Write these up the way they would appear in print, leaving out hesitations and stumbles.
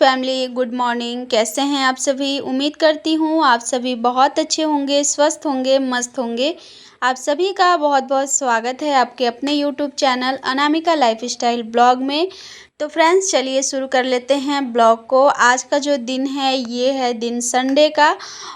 Family, good morning. कैसे हैं आप सभी? उम्मीद करती हूँ आप सभी बहुत अच्छे होंगे, स्वस्थ होंगे, मस्त होंगे। आप सभी का बहुत-बहुत स्वागत है आपके अपने YouTube channel Anamika lifestyle blog में। तो फ्रेंड्स चलिए शुरू कर लेते हैं ब्लॉग को। आज का जो दिन है ये है दिन संडे का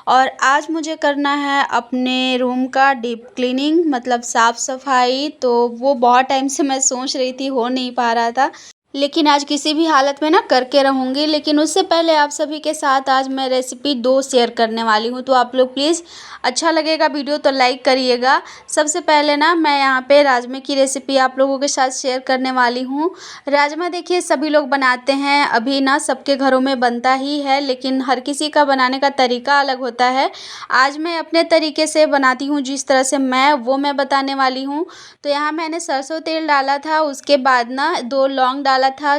और आज मुझे करना है अपने रूम का डीप क्लीनिंग मतलब साफ़ सफाई। तो वो बहुत टाइम से मैं सोच रही थी, हो नहीं पा रहा था, लेकिन आज किसी भी हालत में ना करके रहूँगी। लेकिन उससे पहले आप सभी के साथ आज मैं रेसिपी 2 शेयर करने वाली हूँ, तो आप लोग प्लीज़ अच्छा लगेगा वीडियो तो लाइक करिएगा। सबसे पहले ना मैं यहाँ पे राजमे की रेसिपी आप लोगों के साथ शेयर करने वाली हूँ। राजमा देखिए सभी लोग बनाते हैं, अभी ना सबके घरों में बनता ही है, लेकिन हर किसी का बनाने का तरीका अलग होता है। आज मैं अपने तरीके से बनाती हूँ, जिस तरह से मैं बताने वाली हूँ। तो यहाँ मैंने सरसों तेल डाला था, उसके बाद ना 2 लौंग डाला था,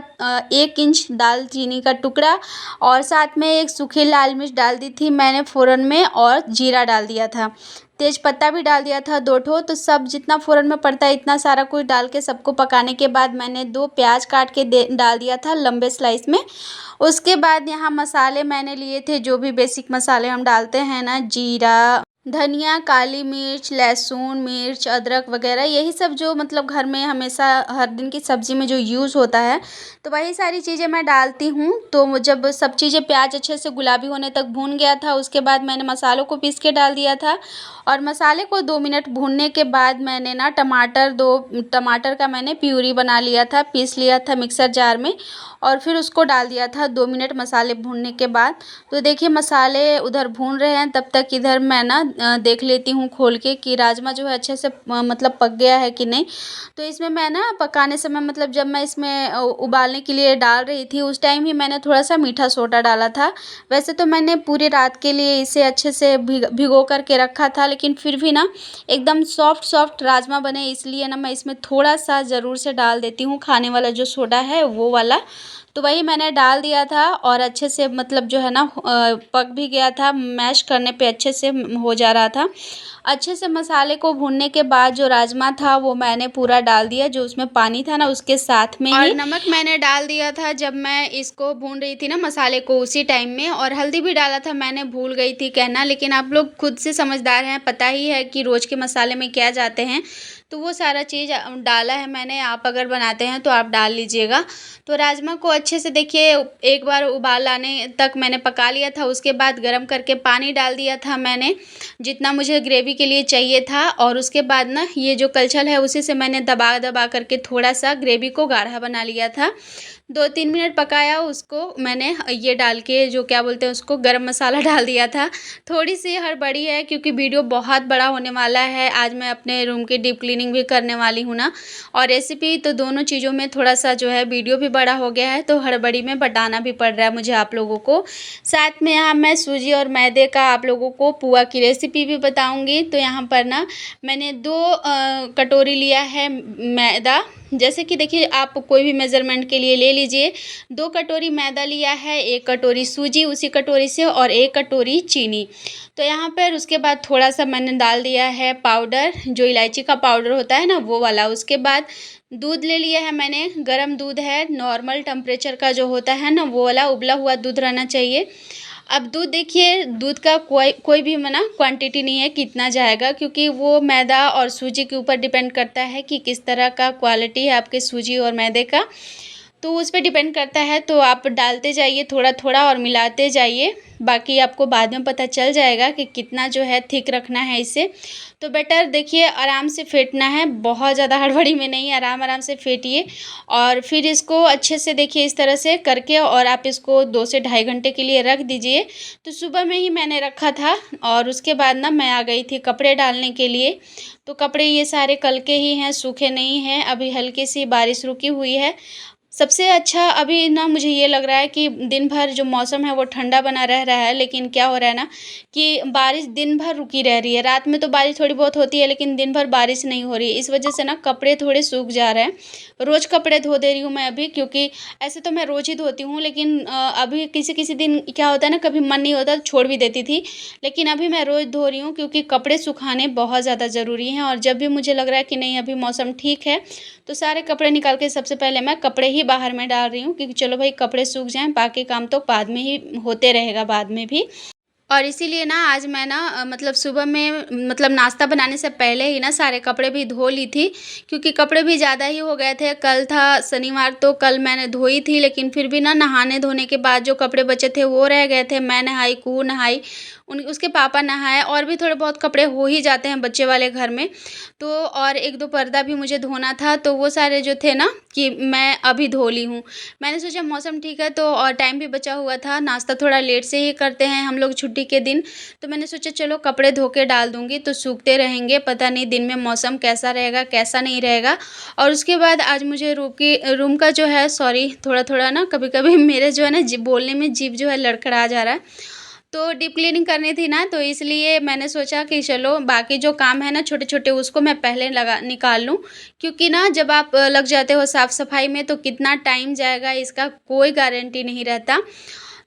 1 इंच दालचीनी का टुकड़ा और साथ में 1 सूखी लाल मिर्च डाल दी थी मैंने फ़ोरन में और जीरा डाल दिया था। तेज पत्ता भी डाल दिया था 2 ठो। तो सब जितना फ़ोरन में पड़ता है इतना सारा कुछ डाल के सबको पकाने के बाद मैंने 2 प्याज काट के डाल दिया था लंबे स्लाइस में। उसके बाद यहाँ मसाले मैंने लिए थे, जो भी बेसिक मसाले हम डालते हैं ना, जीरा, धनिया, काली मिर्च, लहसुन, मिर्च, अदरक वगैरह, यही सब जो मतलब घर में हमेशा हर दिन की सब्ज़ी में जो यूज़ होता है, तो वही सारी चीज़ें मैं डालती हूँ। तो जब सब चीज़ें प्याज अच्छे से गुलाबी होने तक भून गया था, उसके बाद मैंने मसालों को पीस के डाल दिया था और मसाले को 2 मिनट भूनने के बाद मैंने ना टमाटर का मैंने प्यूरी बना लिया था, पीस लिया था मिक्सर जार में और फिर उसको डाल दिया था 2 मिनट मसाले भूनने के बाद। तो देखिए मसाले उधर भून रहे हैं, तब तक इधर मैं ना देख लेती हूँ खोल के कि राजमा जो है अच्छे से मतलब पक गया है कि नहीं। तो इसमें मैं ना पकाने समय मतलब जब मैं इसमें उबालने के लिए डाल रही थी, उस टाइम ही मैंने थोड़ा सा मीठा सोडा डाला था। वैसे तो मैंने पूरी रात के लिए इसे अच्छे से भिगो कर के रखा था, लेकिन फिर भी ना एकदम सॉफ्ट राजमा बने, इसलिए ना मैं इसमें थोड़ा सा ज़रूर से डाल देती हूँ खाने वाला जो सोडा है वो वाला। तो वही मैंने डाल दिया था और अच्छे से मतलब जो है ना पक भी गया था, मैश करने पे अच्छे से हो जा रहा था। अच्छे से मसाले को भूनने के बाद जो राजमा था वो मैंने पूरा डाल दिया, जो उसमें पानी था ना उसके साथ में ही। और नमक मैंने डाल दिया था जब मैं इसको भून रही थी ना मसाले को, उसी टाइम में। और हल्दी भी डाला था, मैंने भूल गई थी कहना, लेकिन आप लोग खुद से समझदार हैं, पता ही है कि रोज़ के मसाले में क्या जाते हैं, तो वो सारा चीज़ डाला है मैंने। आप अगर बनाते हैं तो आप डाल लीजिएगा। तो राजमा को अच्छे से देखिए एक बार उबाल आने तक मैंने पका लिया था, उसके बाद गरम करके पानी डाल दिया था मैंने, जितना मुझे ग्रेवी के लिए चाहिए था। और उसके बाद ना ये जो कलछल है उसी से मैंने दबा दबा करके थोड़ा सा ग्रेवी को गाढ़ा बना लिया था। 2-3 मिनट पकाया उसको मैंने, ये डाल के जो क्या बोलते हैं उसको, गरम मसाला डाल दिया था। थोड़ी सी हड़बड़ी है क्योंकि वीडियो बहुत बड़ा होने वाला है। आज मैं अपने रूम की डीप क्लीनिंग भी करने वाली हूँ ना, और रेसिपी, तो दोनों चीज़ों में थोड़ा सा जो है वीडियो भी बड़ा हो गया है, तो हड़बड़ी में बताना भी पड़ रहा है मुझे आप लोगों को। साथ में यहाँ मैं सूजी और मैदे का आप लोगों को पुआ की रेसिपी भी बताऊँगी। तो यहाँ पर ना मैंने 2 कटोरी लिया है मैदा। जैसे कि देखिए आप कोई भी मेज़रमेंट के लिए ले लीजिए। 2 कटोरी मैदा लिया है, 1 कटोरी सूजी उसी कटोरी से और 1 कटोरी चीनी। तो यहाँ पर उसके बाद थोड़ा सा मैंने डाल दिया है पाउडर, जो इलायची का पाउडर होता है ना वो वाला। उसके बाद दूध ले लिया है मैंने, गरम दूध है, नॉर्मल टेम्परेचर का जो होता है ना वो वाला उबला हुआ दूध रहना चाहिए। अब दूध देखिए, दूध का कोई भी मना क्वांटिटी नहीं है कितना जाएगा, क्योंकि वो मैदा और सूजी के ऊपर डिपेंड करता है कि किस तरह का क्वालिटी है आपके सूजी और मैदे का, तो उस पे डिपेंड करता है। तो आप डालते जाइए थोड़ा थोड़ा और मिलाते जाइए, बाकी आपको बाद में पता चल जाएगा कि कितना जो है थिक रखना है इसे। तो बेटर देखिए आराम से फेंटना है, बहुत ज़्यादा हड़बड़ी में नहीं, आराम आराम से फेंटिए। और फिर इसको अच्छे से देखिए इस तरह से करके और आप इसको 2 से ढाई घंटे के लिए रख दीजिए। तो सुबह में ही मैंने रखा था और उसके बाद ना मैं आ गई थी कपड़े डालने के लिए। तो कपड़े ये सारे कल के ही हैं, सूखे नहीं हैं, अभी हल्की सी बारिश रुकी हुई है। सबसे अच्छा अभी ना मुझे ये लग रहा है कि दिन भर जो मौसम है वो ठंडा बना रह रहा है, लेकिन क्या हो रहा है ना कि बारिश दिन भर रुकी रह रही है। रात में तो बारिश थोड़ी बहुत होती है, लेकिन दिन भर बारिश नहीं हो रही है। इस वजह से ना कपड़े थोड़े सूख जा रहे हैं। रोज़ कपड़े धो दे रही हूँ मैं अभी, क्योंकि ऐसे तो मैं रोज़ ही धोती हूँ, लेकिन अभी किसी किसी दिन क्या होता है ना, कभी मन नहीं होता तो छोड़ भी देती थी, लेकिन अभी मैं रोज़ धो रही हूँ क्योंकि कपड़े सुखाने बहुत ज़्यादा ज़रूरी हैं। और जब भी मुझे लग रहा है कि नहीं अभी मौसम ठीक है, तो सारे कपड़े निकाल के सबसे पहले मैं कपड़े ही ही बाहर में डाल रही हूँ, क्योंकि चलो भाई कपड़े सूख जाएँ, बाकी काम तो बाद में ही होते रहेगा बाद में भी। और इसीलिए ना आज मैं ना मतलब सुबह में मतलब नाश्ता बनाने से पहले ही ना सारे कपड़े भी धो ली थी, क्योंकि कपड़े भी ज़्यादा ही हो गए थे। कल था शनिवार, तो कल मैंने धोई थी, लेकिन फिर भी ना नहाने धोने के बाद जो कपड़े बचे थे वो रह गए थे। मैं नहाई, कुहू नहाई, उन उसके पापा नहाए, और भी थोड़े बहुत कपड़े हो ही जाते हैं बच्चे वाले घर में। तो और 1-2 पर्दा भी मुझे धोना था, तो वो सारे जो थे ना कि मैं अभी धो ली हूँ। मैंने सोचा मौसम ठीक है तो और टाइम भी बचा हुआ था, नाश्ता थोड़ा लेट से ही करते हैं हम लोग छुट्टी के दिन, तो मैंने सोचा चलो कपड़े धो के डाल दूँगी तो सूखते रहेंगे, पता नहीं दिन में मौसम कैसा रहेगा, कैसा नहीं रहेगा। और उसके बाद आज मुझे रूम का जो है सॉरी थोड़ा-थोड़ा ना कभी-कभी मेरे जो है ना बोलने में जीभ जो है लड़खड़ा जा रहा है। तो डीप क्लीनिंग करनी थी ना, तो इसलिए मैंने सोचा कि चलो बाकी जो काम है ना छोटे-छोटे उसको मैं पहले लगा निकाल लूँ, क्योंकि ना जब आप लग जाते हो साफ-सफाई में तो कितना टाइम जाएगा इसका कोई गारंटी नहीं रहता।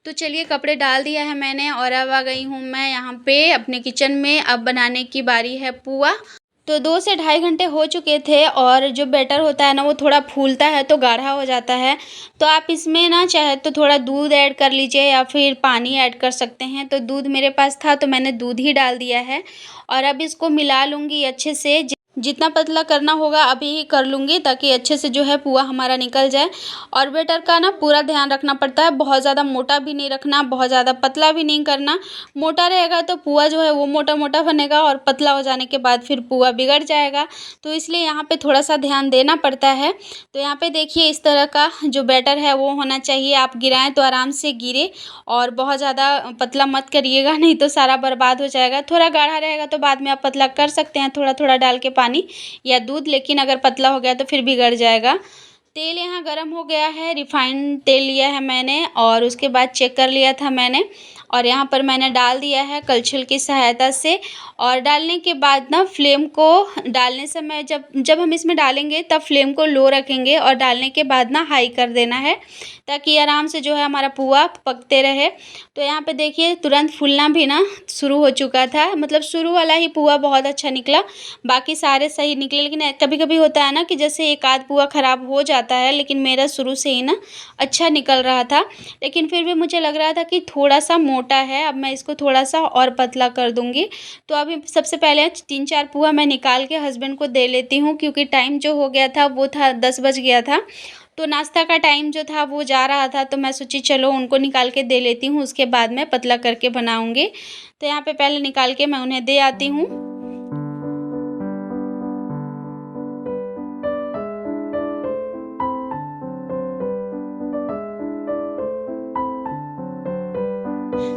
तो चलिए कपड़े डाल दिया है मैंने, और अब आ गई हूँ मैं यहाँ पे अपने किचन में। अब बनाने की बारी है पुआ। तो 2 से ढाई घंटे हो चुके थे, और जो बैटर होता है ना वो थोड़ा फूलता है तो गाढ़ा हो जाता है। तो आप इसमें ना चाहे तो थोड़ा दूध ऐड कर लीजिए या फिर पानी ऐड कर सकते हैं। तो दूध मेरे पास था तो मैंने दूध ही डाल दिया है, और अब इसको मिला लूँगी अच्छे से। जितना पतला करना होगा अभी ही कर लूँगी, ताकि अच्छे से जो है पुआ हमारा निकल जाए। और बैटर का ना पूरा ध्यान रखना पड़ता है, बहुत ज़्यादा मोटा भी नहीं रखना, बहुत ज़्यादा पतला भी नहीं करना। मोटा रहेगा तो पुआ जो है वो मोटा-मोटा बनेगा, और पतला हो जाने के बाद फिर पुआ बिगड़ जाएगा। तो इसलिए यहाँ पे थोड़ा-सा ध्यान देना पड़ता है। तो यहाँ पे देखिए इस तरह का जो बैटर है वो होना चाहिए। आप गिराएँ तो आराम से गिरे, और बहुत ज़्यादा पतला मत करिएगा, नहीं तो सारा बर्बाद हो जाएगा। थोड़ा गाढ़ा रहेगा तो बाद में आप पतला कर सकते हैं थोड़ा-थोड़ा डाल के पानी या दूध, लेकिन अगर पतला हो गया तो फिर बिगड़ जाएगा। तेल यहाँ गरम हो गया है, रिफाइंड तेल लिया है मैंने, और उसके बाद चेक कर लिया था मैंने, और यहाँ पर मैंने डाल दिया है कलछुल की सहायता से। और डालने के बाद ना फ्लेम को डालने समय जब जब हम इसमें डालेंगे तब फ्लेम को लो रखेंगे, और डालने के बाद ना हाई कर देना है, ताकि आराम से जो है हमारा पुआ पकते रहे। तो यहाँ पे देखिए तुरंत फूलना भी ना शुरू हो चुका था, मतलब शुरू वाला ही पुआ बहुत अच्छा निकला, बाकी सारे सही निकले। लेकिन कभी-कभी होता है ना कि जैसे एक आध पुआ ख़राब हो जाता है, लेकिन मेरा शुरू से ही ना अच्छा निकल रहा था। लेकिन फिर भी मुझे लग रहा था कि थोड़ा-सा मोटा है, अब मैं इसको थोड़ा-सा और पतला कर दूँगी। तो अभी सबसे पहले 3-4 पुआ मैं निकाल के हस्बैंड को दे लेती हूँ, क्योंकि टाइम जो हो गया था वो था 10 बज गया था। तो नाश्ता का टाइम जो था वो जा रहा था, तो मैं सोची चलो उनको निकाल के दे लेती हूँ, उसके बाद मैं पतला करके बनाऊँगी। तो यहाँ पे पहले निकाल के मैं उन्हें दे आती हूँ।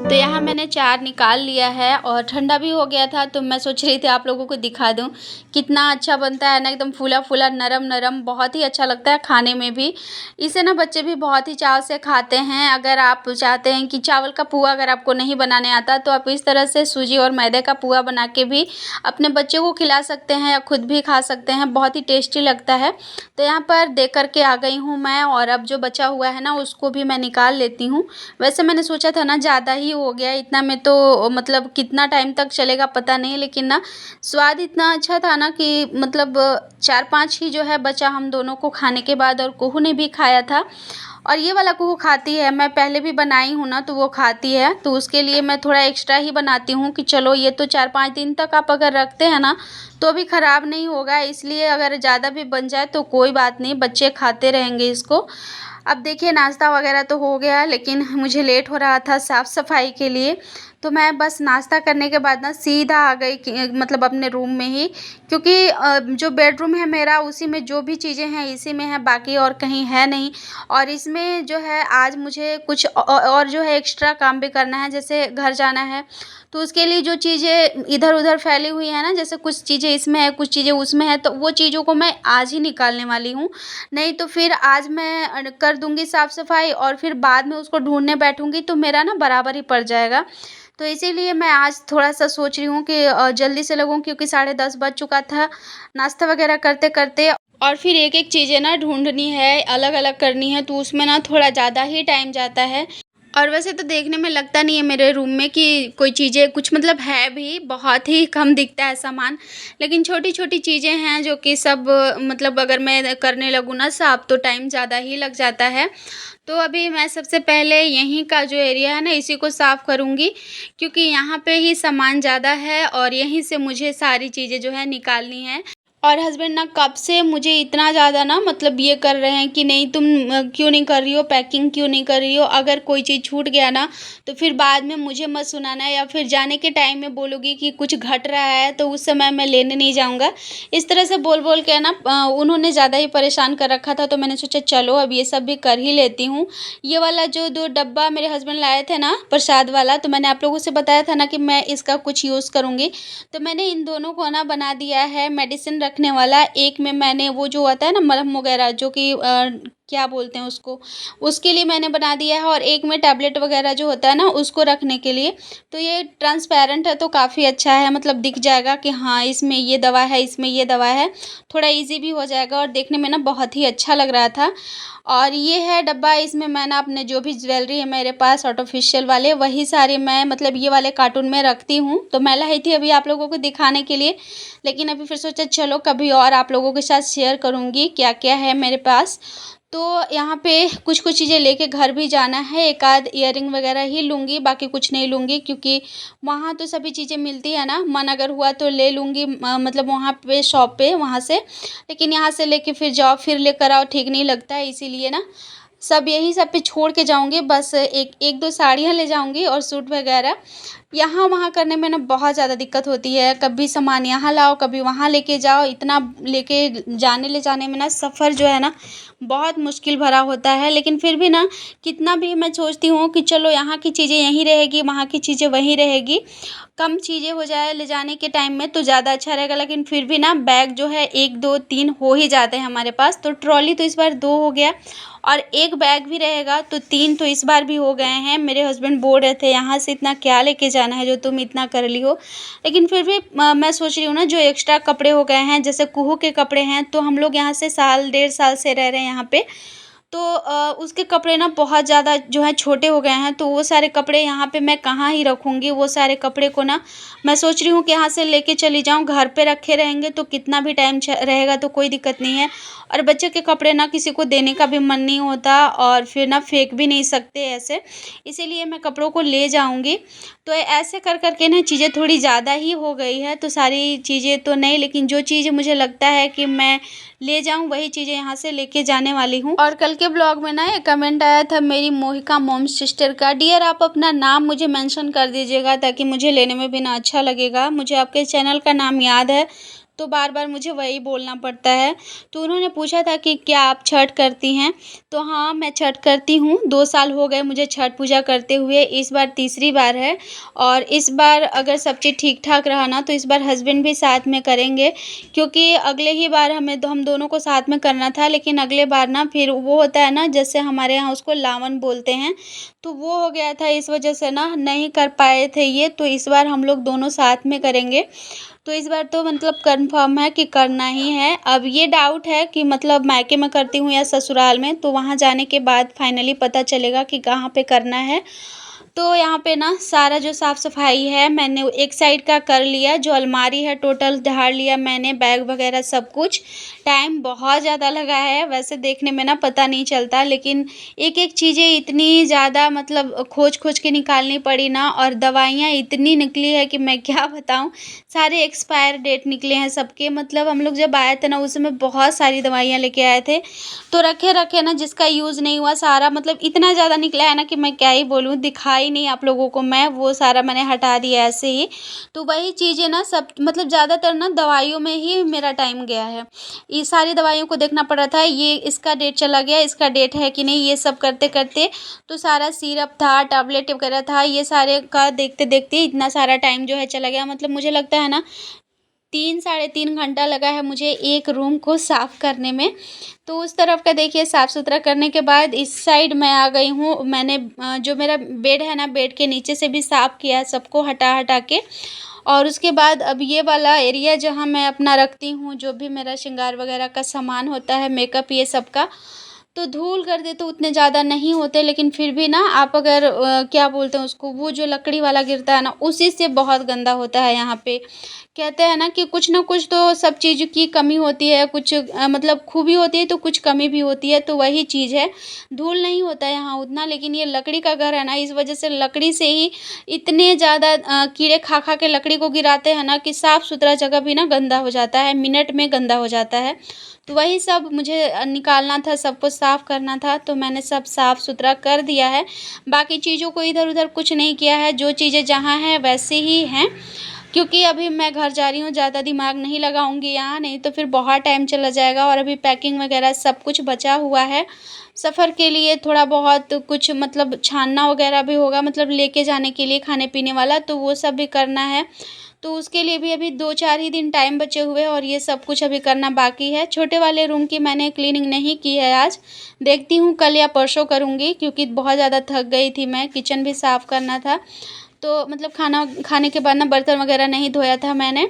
तो यहाँ मैंने 4 निकाल लिया है, और ठंडा भी हो गया था, तो मैं सोच रही थी आप लोगों को दिखा दूँ, कितना अच्छा बनता है ना, एकदम फूला-फूला, नरम-नरम, बहुत ही अच्छा लगता है खाने में भी। इसे ना बच्चे भी बहुत ही चाव से खाते हैं। अगर आप चाहते हैं कि चावल का पुआ अगर आपको नहीं बनाने आता, तो आप इस तरह से सूजी और मैदे का पुआ बना के भी अपने बच्चे को खिला सकते हैं या खुद भी खा सकते हैं, बहुत ही टेस्टी लगता है। तो यहाँ पर दे कर के आ गई हूँ मैं, और अब जो बचा हुआ है ना उसको भी मैं निकाल लेती हूँ। वैसे मैंने सोचा था ना ज़्यादा ही हो गया, इतना में तो मतलब कितना टाइम तक चलेगा पता नहीं, लेकिन ना स्वाद इतना अच्छा था ना कि मतलब 4-5 ही जो है बचा हम दोनों को खाने के बाद, और कुहू ने भी खाया था। और ये वाला कुहू खाती है, मैं पहले भी बनाई हूँ ना तो वो खाती है, तो उसके लिए मैं थोड़ा एक्स्ट्रा ही बनाती हूँ कि चलो ये तो 4-5 दिन तक आप अगर रखते हैं ना तो भी ख़राब नहीं होगा, इसलिए अगर ज़्यादा भी बन जाए तो कोई बात नहीं, बच्चे खाते रहेंगे इसको। अब देखिए नाश्ता वगैरह तो हो गया, लेकिन मुझे लेट हो रहा था साफ़ सफाई के लिए, तो मैं बस नाश्ता करने के बाद ना सीधा आ गई कि मतलब अपने रूम में ही, क्योंकि जो बेडरूम है मेरा उसी में जो भी चीज़ें हैं इसी में है, बाकी और कहीं है नहीं। और इसमें जो है आज मुझे कुछ और जो है एक्स्ट्रा काम भी करना है, जैसे घर जाना है, तो उसके लिए जो चीज़ें इधर-उधर फैली हुई हैं ना, जैसे कुछ चीज़ें इसमें है, कुछ चीज़ें उसमें है, तो वो चीज़ों को मैं आज ही निकालने वाली हूँ। नहीं तो फिर आज मैं कर दूँगी साफ़-सफ़ाई, और फिर बाद में उसको ढूँढने बैठूँगी तो मेरा ना बराबर ही पड़ जाएगा। तो इसीलिए मैं आज थोड़ा-सा सोच रही हूँ कि जल्दी से लगूँ, क्योंकि 10:30 बज चुका था नाश्ता वग़ैरह करते-करते, और फिर एक-एक चीज़ें ना ढूँढनी है, अलग-अलग करनी है, तो उसमें ना थोड़ा ज़्यादा ही टाइम जाता है। और वैसे तो देखने में लगता नहीं है मेरे रूम में कि कोई चीज़ें कुछ मतलब है भी, बहुत ही कम दिखता है सामान। लेकिन छोटी-छोटी चीज़ें हैं जो कि सब मतलब अगर मैं करने लगूँ ना साफ़ तो टाइम ज़्यादा ही लग जाता है। तो अभी मैं सबसे पहले यहीं का जो एरिया है ना इसी को साफ़ करूँगी, क्योंकि यहाँ पे ही सामान ज़्यादा है और यहीं से मुझे सारी चीज़ें जो है निकालनी है। और हस्बैंड ना कब से मुझे इतना ज़्यादा ना मतलब ये कर रहे हैं कि नहीं तुम क्यों नहीं कर रही हो, पैकिंग क्यों नहीं कर रही हो? अगर कोई चीज़ छूट गया ना तो फिर बाद में मुझे मत सुनाना, या फिर जाने के टाइम में बोलोगी कि कुछ घट रहा है तो उस समय मैं लेने नहीं जाऊँगा। इस तरह से बोल-बोल के ना उन्होंने ज़्यादा ही परेशान कर रखा था, तो मैंने सोचा चलो अब ये सब भी कर ही लेती हूँ। ये वाला जो 2 डब्बा मेरे हस्बैंड लाए थे ना प्रसाद वाला, तो मैंने आप लोगों से बताया था ना कि मैं इसका कुछ यूज़ करूँगी। तो मैंने इन दोनों को ना बना दिया है मेडिसिन रखने वाला। एक में मैंने वो जो होता है ना मलहम वगैरह जो कि क्या बोलते हैं उसको, उसके लिए मैंने बना दिया है, और एक में टैबलेट वगैरह जो होता है ना उसको रखने के लिए। तो ये ट्रांसपेरेंट है तो काफ़ी अच्छा है, मतलब दिख जाएगा कि हाँ, इसमें ये दवा है, इसमें ये दवा है। थोड़ा ईज़ी भी हो जाएगा और देखने में ना बहुत ही अच्छा लग रहा था। और ये है डब्बा, इसमें मैं ना अपने जो भी ज्वेलरी है मेरे पास आर्टिफ़िशियल वाले, वही सारे मैं मतलब ये वाले कार्टून में रखती हूँ। तो मैं लाई थी अभी आप लोगों को दिखाने के लिए, लेकिन अभी फिर सोचा चलो कभी और आप लोगों के साथ शेयर करूँगी क्या-क्या है मेरे पास। तो यहाँ पे कुछ-कुछ चीज़ें लेके घर भी जाना है, एक आध इयररिंग वगैरह ही लूँगी, बाकी कुछ नहीं लूँगी, क्योंकि वहाँ तो सभी चीज़ें मिलती है ना, मन अगर हुआ तो ले लूँगी मतलब वहाँ पे शॉप पे वहाँ से। लेकिन यहाँ से लेके फिर जाओ, फिर लेकर आओ, ठीक नहीं लगता है, इसीलिए ना सब यही सब पे छोड़ के जाऊँगी। बस एक 1-2 साड़ियाँ ले जाऊँगी और सूट वगैरह। यहाँ-वहाँ करने में ना बहुत ज़्यादा दिक्कत होती है, कभी सामान यहाँ लाओ, कभी वहाँ लेके जाओ, इतना लेके जाने ले जाने में ना सफ़र जो है ना बहुत मुश्किल भरा होता है। लेकिन फिर भी ना कितना भी मैं सोचती हूँ कि चलो यहाँ की चीज़ें यहीं रहेगी, वहाँ की चीज़ें वहीं रहेगी, कम चीज़ें हो जाए ले जाने के टाइम में तो ज़्यादा अच्छा रहेगा। लेकिन फिर भी ना बैग जो है 1, 2, 3 हो ही जाते हैं हमारे पास। तो ट्रॉली तो इस बार 2 हो गया, और 1 बैग भी रहेगा तो 3 तो इस बार भी हो गए हैं। मेरे हस्बैंड बोल रहे थे यहाँ से इतना क्या लेके जाना है जो तुम इतना कर ली हो। लेकिन फिर भी मैं सोच रही हूँ ना जो एक्स्ट्रा कपड़े हो गए हैं, जैसे कुहू के कपड़े हैं, तो हम लोग यहाँ से साल डेढ़ साल से रह रहे हैं यहाँ पे। तो उसके कपड़े ना बहुत ज़्यादा जो है छोटे हो गए हैं, तो वो सारे कपड़े यहाँ पे मैं कहाँ ही रखूँगी। वो सारे कपड़े को ना मैं सोच रही हूँ कि यहाँ से लेके चली जाऊँ, घर पे रखे रहेंगे तो कितना भी टाइम रहेगा तो कोई दिक्कत नहीं है। और बच्चे के कपड़े ना किसी को देने का भी मन नहीं होता, और फिर ना फेंक भी नहीं सकते ऐसे, इसीलिए मैं कपड़ों को ले जाऊँगी। तो ऐसे कर के ना चीज़ें थोड़ी ज़्यादा ही हो गई है, तो सारी चीज़ें तो नहीं, लेकिन जो चीज़ मुझे लगता है कि मैं ले जाऊँ वही चीज़ें यहाँ से लेके जाने वाली हूँ। और कल के ब्लॉग में ना एक कमेंट आया था मेरी मोहिका मॉम सिस्टर का, डियर आप अपना नाम मुझे मेंशन कर दीजिएगा ताकि मुझे लेने में भी ना अच्छा लगेगा। मुझे आपके चैनल का नाम याद है, तो बार-बार मुझे वही बोलना पड़ता है। तो उन्होंने पूछा था कि क्या आप छठ करती हैं? तो हाँ, मैं छठ करती हूँ। 2 साल हो गए मुझे छठ पूजा करते हुए, इस बार तीसरी बार है। और इस बार अगर सब चीज़ ठीक-ठाक रहा ना तो इस बार हस्बैंड भी साथ में करेंगे, क्योंकि अगले ही बार हम दोनों को साथ में करना था, लेकिन अगले बार ना फिर वो होता है ना, जैसे हमारे यहाँ उसको लावन बोलते हैं, तो वो हो गया था, इस वजह से ना नहीं कर पाए थे ये, तो इस बार हम लोग दोनों साथ में करेंगे। तो इस बार तो मतलब कन्फर्म है कि करना ही है। अब ये डाउट है कि मतलब मायके में करती हूँ या ससुराल में, तो वहाँ जाने के बाद फाइनली पता चलेगा कि कहाँ पे करना है। तो यहाँ पे ना सारा जो साफ-सफाई है मैंने एक साइड का कर लिया, जो अलमारी है टोटल झाड़ लिया मैंने, बैग वगैरह सब कुछ। टाइम बहुत ज़्यादा लगा है, वैसे देखने में ना पता नहीं चलता, लेकिन एक-एक चीज़ें इतनी ज़्यादा मतलब खोज-खोज के निकालनी पड़ी ना, और दवाइयाँ इतनी निकली है कि मैं क्या बताऊँ। सारे एक्सपायर डेट निकले हैं सबके, मतलब हम लोग जब आए थे ना उस समय बहुत सारी दवाइयाँ लेके आए थे। तो रखे-रखे ना जिसका यूज़ नहीं हुआ सारा, मतलब इतना ज़्यादा निकला है ना कि मैं क्या ही बोलूँ, दिखा ही नहीं आप लोगों को मैं, वो सारा मैंने हटा दिया ऐसे ही। तो वही चीज़ें ना सब मतलब ज़्यादातर ना दवाइयों में ही मेरा टाइम गया है। ये सारी दवाइयों को देखना पड़ रहा था, ये इसका डेट चला गया, इसका डेट है कि नहीं, ये सब करते-करते तो सारा सिरप था, टैबलेट वगैरह था, ये सारे का देखते-देखते इतना सारा टाइम जो है चला गया। मतलब मुझे लगता है ना 3 साढ़े 3 घंटा लगा है मुझे एक रूम को साफ़ करने में। तो उस तरफ का देखिए साफ़-सुथरा करने के बाद इस साइड मैं आ गई हूँ। मैंने जो मेरा बेड है ना, बेड के नीचे से भी साफ़ किया है सबको हटा-हटा के। और उसके बाद अब ये वाला एरिया जहाँ मैं अपना रखती हूँ, जो भी मेरा श्रृंगार वगैरह का सामान होता है, मेकअप ये सब का, तो धूल गर्दे तो उतने ज़्यादा नहीं होते, लेकिन फिर भी ना आप अगर क्या बोलते हैं उसको, वो जो लकड़ी वाला गिरता है ना, उसी से बहुत गंदा होता है यहाँ पे। कहते हैं ना कि कुछ ना कुछ तो सब चीज़ की कमी होती है, कुछ मतलब खूबी होती है तो कुछ कमी भी होती है, तो वही चीज़ है। धूल नहीं होता है यहाँ उतना, लेकिन ये लकड़ी का घर है ना, इस वजह से लकड़ी से ही इतने ज़्यादा कीड़े खा खा के लकड़ी को गिराते हैं ना कि साफ़-सुथरा जगह भी ना गंदा हो जाता है, मिनट में गंदा हो जाता है। तो वही सब मुझे निकालना था, सबको साफ़ करना था, तो मैंने सब साफ़-सुथरा कर दिया है। बाकी चीज़ों को इधर-उधर कुछ नहीं किया है, जो चीज़ें जहाँ हैं वैसे ही हैं। क्योंकि अभी मैं घर जा रही हूँ, ज़्यादा दिमाग नहीं लगाऊँगी यहाँ, नहीं तो फिर बहुत टाइम चला जाएगा और अभी पैकिंग वगैरह सब कुछ बचा हुआ है। सफ़र के लिए थोड़ा बहुत कुछ मतलब छानना वगैरह भी होगा, मतलब लेके जाने के लिए खाने-पीने वाला, तो वो सब भी करना है। तो उसके लिए भी अभी 2-4 ही दिन टाइम बचे हुए हैं और ये सब कुछ अभी करना बाकी है। छोटे वाले रूम की मैंने क्लीनिंग नहीं की है आज, देखती हूँ कल या परसों करूँगी, क्योंकि बहुत ज़्यादा थक गई थी मैं, किचन भी साफ़ करना था। तो मतलब खाना खाने के बाद ना बर्तन वगैरह नहीं धोया था मैंने।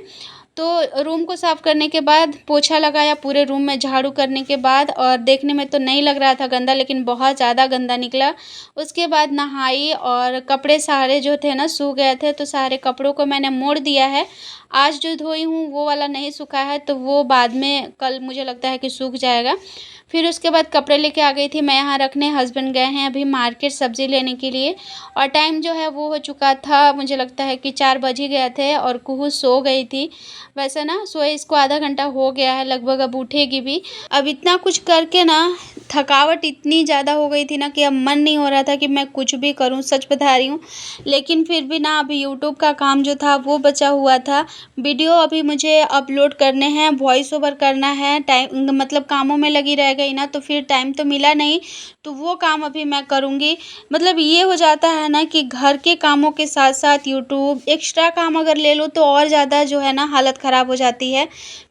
तो रूम को साफ़ करने के बाद पोछा लगाया पूरे रूम में, झाड़ू करने के बाद, और देखने में तो नहीं लग रहा था गंदा, लेकिन बहुत ज़्यादा गंदा निकला। उसके बाद नहाई और कपड़े सारे जो थे ना सूख गए थे, तो सारे कपड़ों को मैंने मोड़ दिया है। आज जो धोई हूँ वो वाला नहीं सूखा है, तो वो बाद में कल मुझे लगता है कि सूख जाएगा। फिर उसके बाद कपड़े लेके आ गई थी मैं यहाँ रखने, हस्बैंड गए हैं अभी मार्केट सब्ज़ी लेने के लिए, और टाइम जो है वो हो चुका था, मुझे लगता है कि 4 बज ही गए थे, और कुहू सो गई थी। वैसे ना सोए इसको आधा घंटा हो गया है लगभग, अब उठेगी भी। अब इतना कुछ करके ना थकावट इतनी ज़्यादा हो गई थी ना कि अब मन नहीं हो रहा था कि मैं कुछ भी करूँ, सच बता रही हूँ। लेकिन फिर भी ना अभी यूट्यूब का काम जो था वो बचा हुआ था। वीडियो अभी मुझे अपलोड करने हैं, वॉइस ओवर करना है, टाइम मतलब कामों में लगी रह गई ना, तो फिर टाइम तो मिला नहीं, तो वो काम अभी मैं करूँगी। मतलब ये हो जाता है ना कि घर के कामों के साथ-साथ यूट्यूब एक्स्ट्रा काम अगर ले लो तो और ज़्यादा जो है ना हालत ख़राब हो जाती है।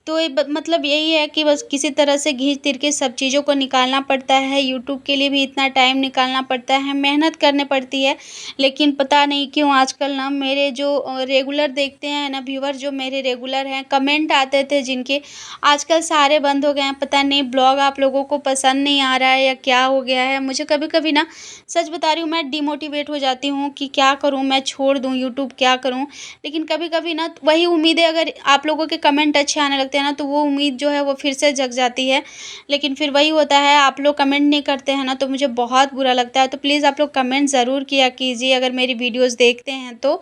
तो ये मतलब यही है कि बस किसी तरह से घींच-तीर के सब चीज़ों को निकालना पड़ता है, यूट्यूब के लिए भी इतना टाइम निकालना पड़ता है, मेहनत करनी पड़ती है। लेकिन पता नहीं क्यों आजकल ना मेरे जो रेगुलर देखते हैं ना व्यूअर, जो मेरे रेगुलर हैं, कमेंट आते थे जिनके, आजकल सारे बंद हो गए हैं। पता नहीं ब्लॉग आप लोगों को पसंद नहीं आ रहा है या क्या हो गया है। मुझे कभी-कभी ना, सच बता रही हूँ, मैं डिमोटिवेट हो जाती हूँ कि क्या करूँ, मैं छोड़ दूँ यूट्यूब, क्या करूँ? लेकिन कभी-कभी ना वही उम्मीदें, अगर आप लोगों के कमेंट अच्छे आने लगते हैं ना, तो वो उम्मीद जो है वो फिर से जग जाती है। लेकिन फिर वही होता है, आप लोग कमेंट नहीं करते हैं ना, तो मुझे बहुत बुरा लगता है। तो प्लीज़ आप लोग कमेंट ज़रूर किया कीजिए अगर मेरी वीडियोज़ देखते हैं तो।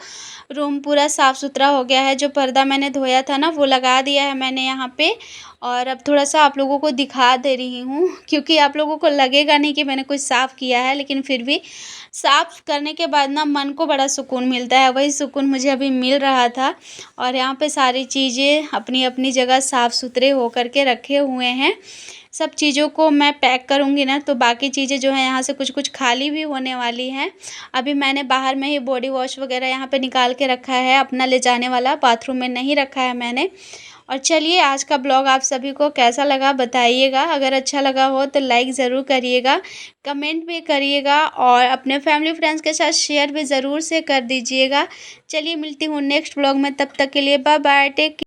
रूम पूरा साफ़-सुथरा हो गया है, जो पर्दा मैंने धोया था ना वो लगा दिया है मैंने यहाँ पे, और अब थोड़ा-सा आप लोगों को दिखा दे रही हूँ, क्योंकि आप लोगों को लगेगा नहीं कि मैंने कुछ साफ़ किया है, लेकिन फिर भी साफ़ करने के बाद ना मन को बड़ा सुकून मिलता है, वही सुकून मुझे अभी मिल रहा था। और यहाँ पे सारी चीज़ें अपनी-अपनी जगह साफ़-सुथरे हो कर के रखे हुए हैं। सब चीज़ों को मैं पैक करूँगी ना, तो बाकी चीज़ें जो हैं यहाँ से कुछ-कुछ खाली भी होने वाली हैं। अभी मैंने बाहर में ही बॉडी वॉश वग़ैरह यहाँ पे निकाल के रखा है, अपना ले जाने वाला, बाथरूम में नहीं रखा है मैंने। और चलिए, आज का ब्लॉग आप सभी को कैसा लगा बताइएगा। अगर अच्छा लगा हो तो लाइक ज़रूर करिएगा, कमेंट भी करिएगा, और अपने फैमिली फ्रेंड्स के साथ शेयर भी ज़रूर से कर दीजिएगा। चलिए, मिलती हूँ नेक्स्ट ब्लॉग में, तब तक के लिए बाय बाय, टेक